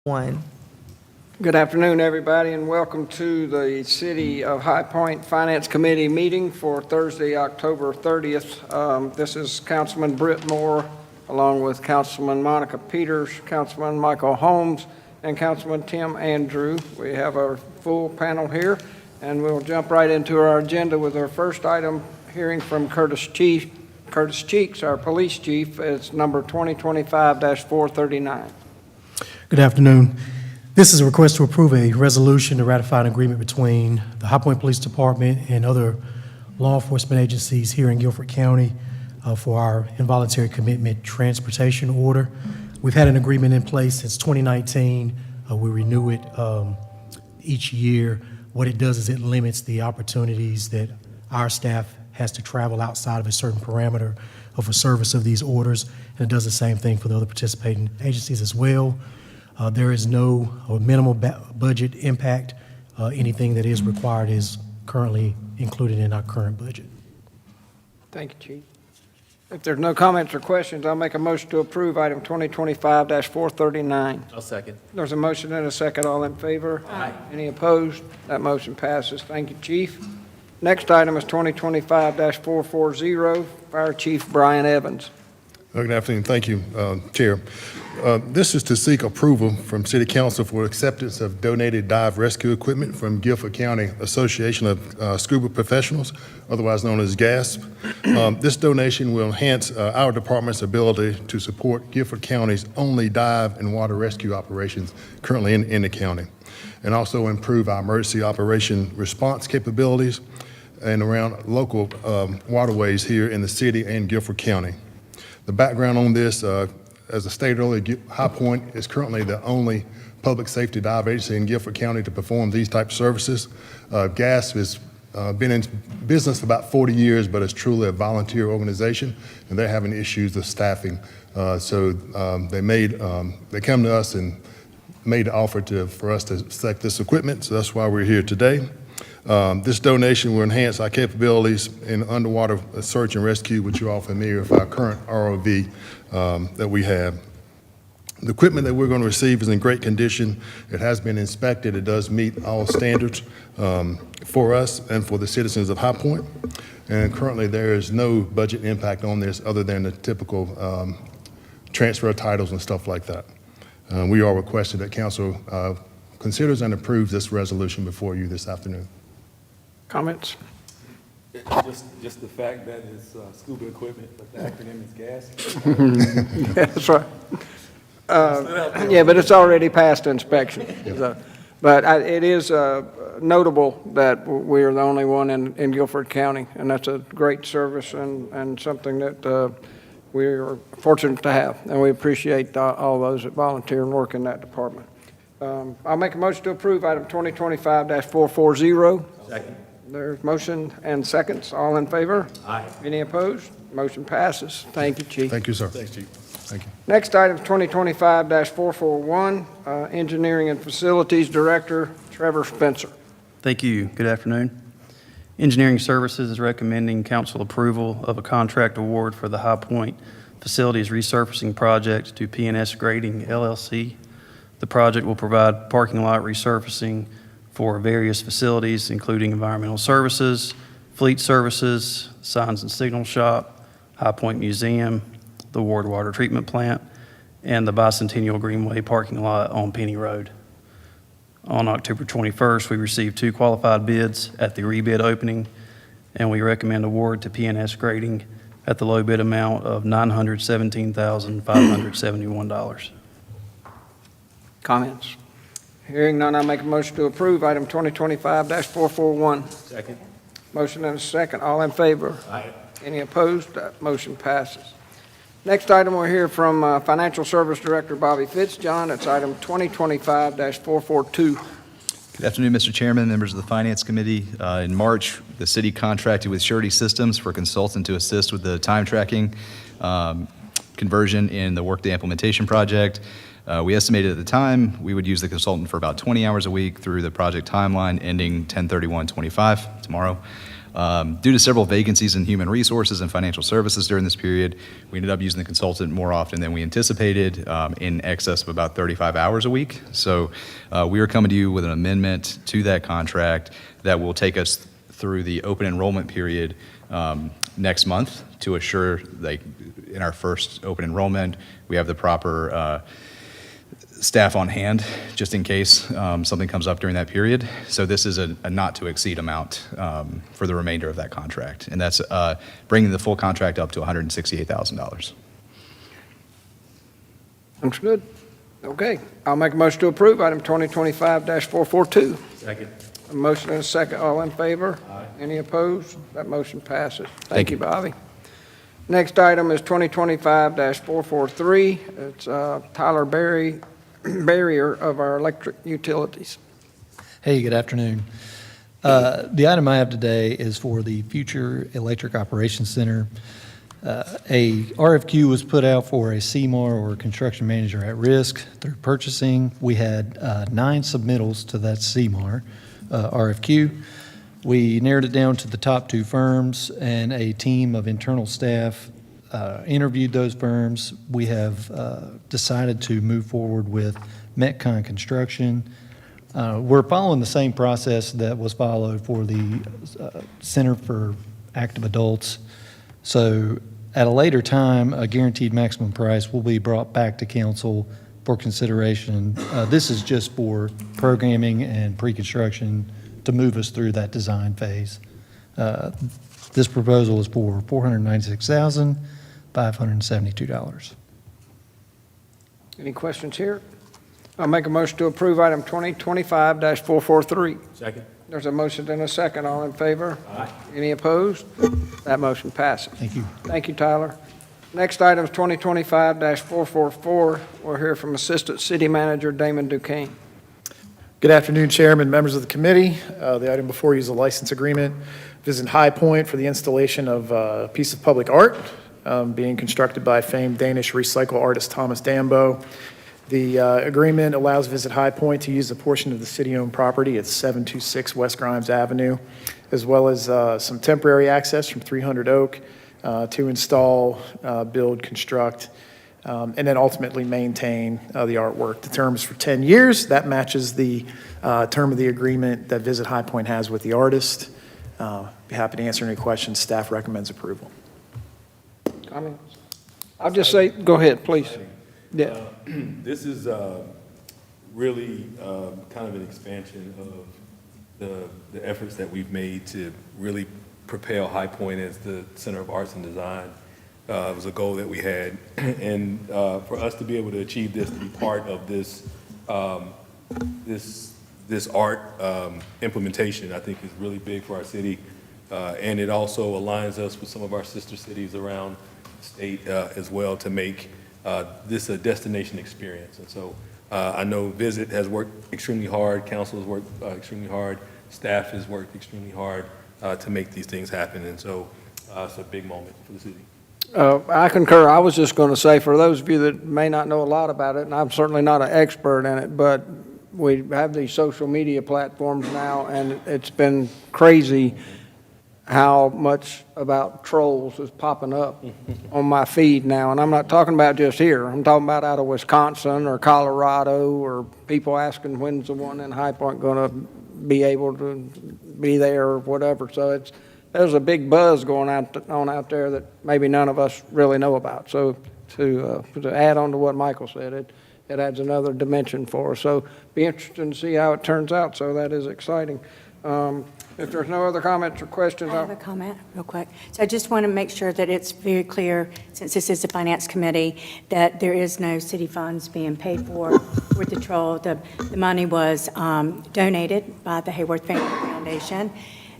One. Good afternoon, everybody, and welcome to the City of High Point Finance Committee meeting for Thursday, October 30th. This is Councilman Britt Moore, along with Councilman Monica Peters, Councilman Michael Holmes, and Councilman Tim Andrew. We have our full panel here, and we'll jump right into our agenda with our first item, hearing from Curtis Cheeks, our police chief. It's number 2025-439. Good afternoon. This is a request to approve a resolution to ratify an agreement between the High Point Police Department and other law enforcement agencies here in Guilford County for our involuntary commitment transportation order. We've had an agreement in place since 2019. We renew it each year. What it does is it limits the opportunities that our staff has to travel outside of a certain parameter of a service of these orders, and it does the same thing for the other participating agencies as well. There is no minimal budget impact. Anything that is required is currently included in our current budget. Thank you, Chief. If there's no comments or questions, I'll make a motion to approve item 2025-439. I'll second. There's a motion and a second. All in favor? Aye. Any opposed? That motion passes. Thank you, Chief. Next item is 2025-440, Fire Chief Brian Evans. Good afternoon. Thank you, Chair. This is to seek approval from City Council for acceptance of donated dive rescue equipment from Guilford County Association of Scuba Professionals, otherwise known as GASP. This donation will enhance our department's ability to support Guilford County's only dive and water rescue operations currently in the county, and also improve our emergency operation response capabilities and around local waterways here in the city and Guilford County. The background on this, as I stated earlier, High Point is currently the only public safety dive agency in Guilford County to perform these type of services. GASP has been in business for about 40 years, but it's truly a volunteer organization, and they're having issues with staffing. So they come to us and made the offer for us to select this equipment, so that's why we're here today. This donation will enhance our capabilities in underwater search and rescue, which you're all familiar with our current ROV that we have. The equipment that we're going to receive is in great condition. It has been inspected. It does meet all standards for us and for the citizens of High Point. And currently there is no budget impact on this other than the typical transfer of titles and stuff like that. We are requesting that Council considers and approves this resolution before you this afternoon. Comments? Just the fact that it's scuba equipment, but the acronym is GAS. Yeah, that's right. Yeah, but it's already passed inspection. So, but it is notable that we are the only one in Guilford County, and that's a great service and something that we are fortunate to have, and we appreciate all those that volunteer and work in that department. I'll make a motion to approve item 2025-440. Second. There's motion and seconds. All in favor? Aye. Any opposed? Motion passes. Thank you, Chief. Thank you, sir. Thanks, Chief. Thank you. Next item is 2025-441, Engineering and Facilities Director Trevor Spencer. Thank you. Good afternoon. Engineering Services is recommending council approval of a contract award for the High Point Facilities Resurfacing Project to PNS Grading, LLC. The project will provide parking lot resurfacing for various facilities, including environmental services, fleet services, signs and signal shop, High Point Museum, the Ward Water Treatment Plant, and the Bicentennial Greenway parking lot on Penny Road. On October 21st, we received 2 qualified bids at the rebid opening, and we recommend award to PNS Grading at the low bid amount of $917,571. Comments? Hearing none, I make a motion to approve item 2025-441. Second. Motion and a second. All in favor? Aye. Any opposed? That motion passes. Next item, we'll hear from Financial Service Director Bobby Fitzjohn. It's item 2025-442. Good afternoon, Mr. Chairman, members of the Finance Committee. In March, the city contracted with Surety Systems for a consultant to assist with the time tracking conversion in the Workday implementation project. We estimated at the time we would use the consultant for about 20 hours a week through the project timeline ending 10/31/25, tomorrow. Due to several vacancies in human resources and financial services during this period, we ended up using the consultant more often than we anticipated, in excess of about 35 hours a week. So we are coming to you with an amendment to that contract that will take us through the open enrollment period next month to assure, like, in our first open enrollment, we have the proper staff on hand, just in case something comes up during that period. So this is a not-to-exceed amount for the remainder of that contract, and that's bringing the full contract up to $168,000. Looks good. Okay, I'll make a motion to approve item 2025-442. Second. A motion and a second, all in favor? Aye. Any opposed? That motion passes. Thank you, Bobby. Next item is 2025-443. It's Tyler Barrier of our electric utilities. Hey, good afternoon. The item I have today is for the Future Electric Operations Center. A RFQ was put out for a CMAR, or construction manager at risk, through purchasing. We had 9 submittals to that CMAR RFQ. We narrowed it down to the top 2 firms, and a team of internal staff interviewed those firms. We have decided to move forward with Metcon Construction. We're following the same process that was followed for the Center for Active Adults. So at a later time, a guaranteed maximum price will be brought back to council for consideration. This is just for programming and pre-construction to move us through that design phase. This proposal is for $496,572. Any questions here? I'll make a motion to approve item 2025-443. Second. There's a motion and a second. All in favor? Aye. Any opposed? That motion passes. Thank you. Thank you, Tyler. Next item is 2025-444. We'll hear from Assistant City Manager Damon Duquesne. Good afternoon, Chairman, members of the committee. The item before you is a license agreement. Visit High Point for the installation of a piece of public art being constructed by famed Danish recycle artist Thomas Dambo. The agreement allows Visit High Point to use a portion of the city-owned property at 726 West Grimes Avenue, as well as some temporary access from 300 Oak to install, build, construct, and then ultimately maintain the artwork. The term is for 10 years. That matches the term of the agreement that Visit High Point has with the artist. Be happy to answer any questions. Staff recommends approval. Comments? I'll just say, go ahead, please. Yeah. This is really kind of an expansion of the efforts that we've made to really propel High Point as the Center of Arts and Design. It was a goal that we had, and for us to be able to achieve this, to be part of this this art implementation, I think is really big for our city, and it also aligns us with some of our sister cities around the state as well to make this a destination experience. And so I know Visit has worked extremely hard, council has worked extremely hard, staff has worked extremely hard to make these things happen, and so it's a big moment for the city. I concur. I was just going to say, for those of you that may not know a lot about it, and I'm certainly not an expert in it, but we have these social media platforms now, and it's been crazy how much about trolls is popping up on my feed now. And I'm not talking about just here. I'm talking about out of Wisconsin or Colorado, or people asking when's the one in High Point going to be able to be there or whatever. So there's a big buzz going on out there that maybe none of us really know about. So to add on to what Michael said, it adds another dimension for us. So be interesting to see how it turns out. So that is exciting. If there's no other comments or questions, I have a comment real quick. So I just want to make sure that it's very clear, since this is the Finance Committee, that there is no city funds being paid for with the troll. The money was donated by the Hayworth Family Foundation.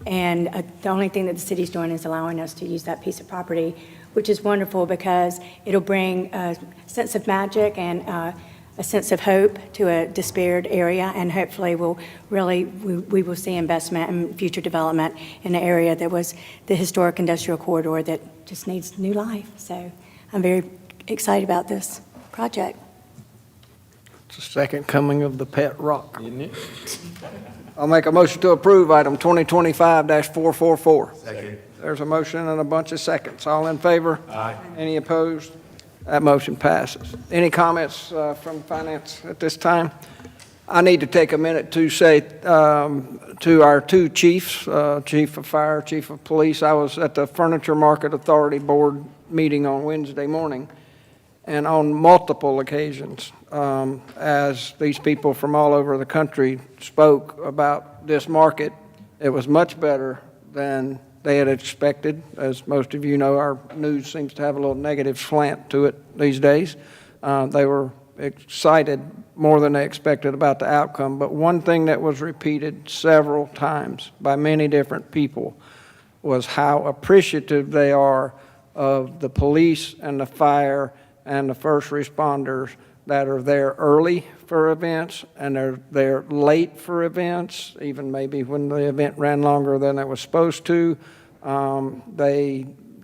And the only thing that the city's doing is allowing us to use that piece of property, which is wonderful because it'll bring a sense of magic and a sense of hope to a despaired area, and hopefully we will see investment and future development in an area that was the historic industrial corridor that just needs new life. So I'm very excited about this project. it's the second coming of the pet rock. Isn't it? I'll make a motion to approve item 2025-444. Second. There's a motion and a bunch of seconds. All in favor? Aye. Any opposed? That motion passes. Any comments from finance at this time? I need to take a minute to say to our two chiefs, Chief of Fire, Chief of Police, I was at the Furniture Market Authority Board meeting on Wednesday morning, and on multiple occasions, as these people from all over the country spoke about this market, it was much better than they had expected. As most of you know, our news seems to have a little negative slant to it these days. They were excited more than they expected about the outcome, but one thing that was repeated several times by many different people was how appreciative they are of the police and the fire and the first responders that are there early for events and they're there late for events, even maybe when the event ran longer than it was supposed to.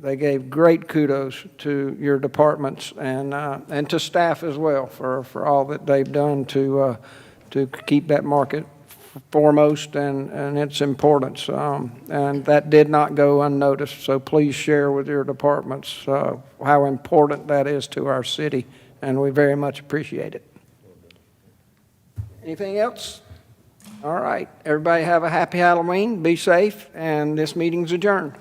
They gave great kudos to your departments and to staff as well for all that they've done to keep that market foremost and its importance. And that did not go unnoticed, so please share with your departments how important that is to our city, and we very much appreciate it. Anything else? All right, everybody have a happy Halloween, be safe, and this meeting's adjourned.